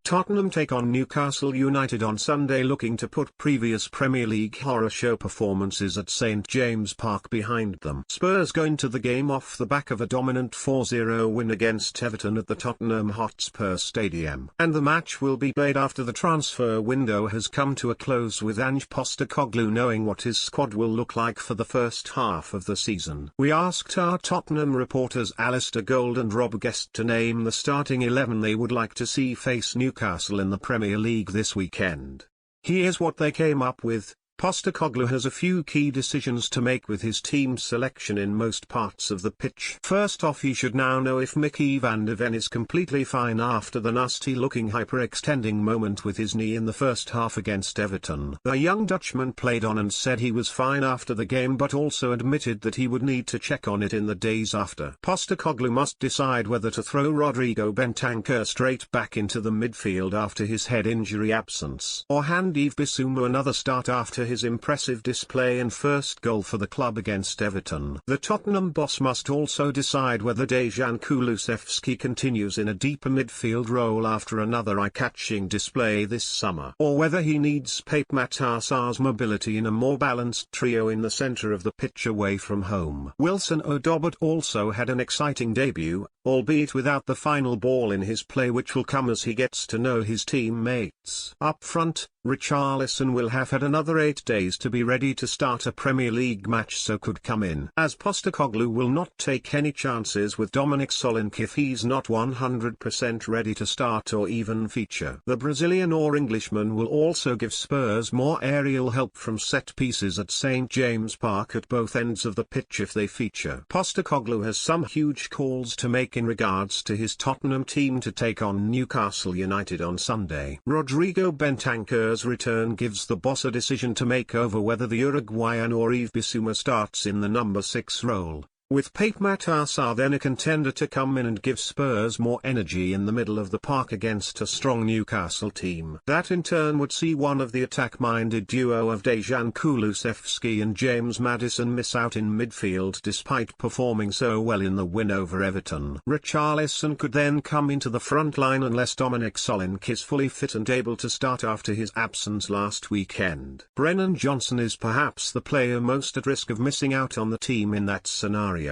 Tottenham take on Newcastle United on Sunday, looking to put previous Premier League horror show performances at St James Park behind them. Spurs go into the game off the back of a dominant 4-0 win against Everton at the Tottenham Hotspur Stadium. And the match will be played after the transfer window has come to a close, with Ange Postecoglou knowing what his squad will look like for the first half of the season. We asked our Tottenham reporters Alistair Gold and Rob Guest to name the starting 11 they would like to see face Newcastle in the Premier League this weekend. Here's what they came up with. Postecoglou has a few key decisions to make with his team selection in most parts of the pitch. First off, he should now know if Mickey van de Ven is completely fine after the nasty-looking hyperextending moment with his knee in the first half against Everton. The young Dutchman played on and said he was fine after the game, but also admitted that he would need to check on it in the days after. Postecoglou must decide whether to throw Rodrigo Bentancur straight back into the midfield after his head injury absence, or hand Yves Bissouma another start after his impressive display and first goal for the club against Everton. The Tottenham boss must also decide whether Dejan Kulusevski continues in a deeper midfield role after another eye-catching display this summer, or whether he needs Pape Matar Sarr's mobility in a more balanced trio in the centre of the pitch away from home. Wilson Odobert also had an exciting debut, albeit without the final ball in his play, which will come as he gets to know his teammates. Up front, Richarlison will have had another 8 days to be ready to start a Premier League match, so could come in, as Postecoglou will not take any chances with Dominic Solanke if he's not 100% ready to start or even feature. The Brazilian or Englishman will also give Spurs more aerial help from set pieces at St James Park at both ends of the pitch if they feature. Postecoglou has some huge calls to make in regards to his Tottenham team to take on Newcastle United on Sunday. Rodrigo Bentancur's return gives the boss a decision to make over whether the Uruguayan or Yves Bissouma starts in the number 6 role, with Pape Matar Sarr then a contender to come in and give Spurs more energy in the middle of the park against a strong Newcastle team. That in turn would see one of the attack-minded duo of Dejan Kulusevski and James Maddison miss out in midfield despite performing so well in the win over Everton. Richarlison could then come into the front line unless Dominic Solanke is fully fit and able to start after his absence last weekend. Brennan Johnson is perhaps the player most at risk of missing out on the team in that scenario,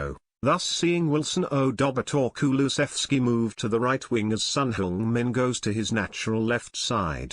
thus seeing Wilson Odobert or Kulusevski move to the right wing as Son Heung-min goes to his natural left side.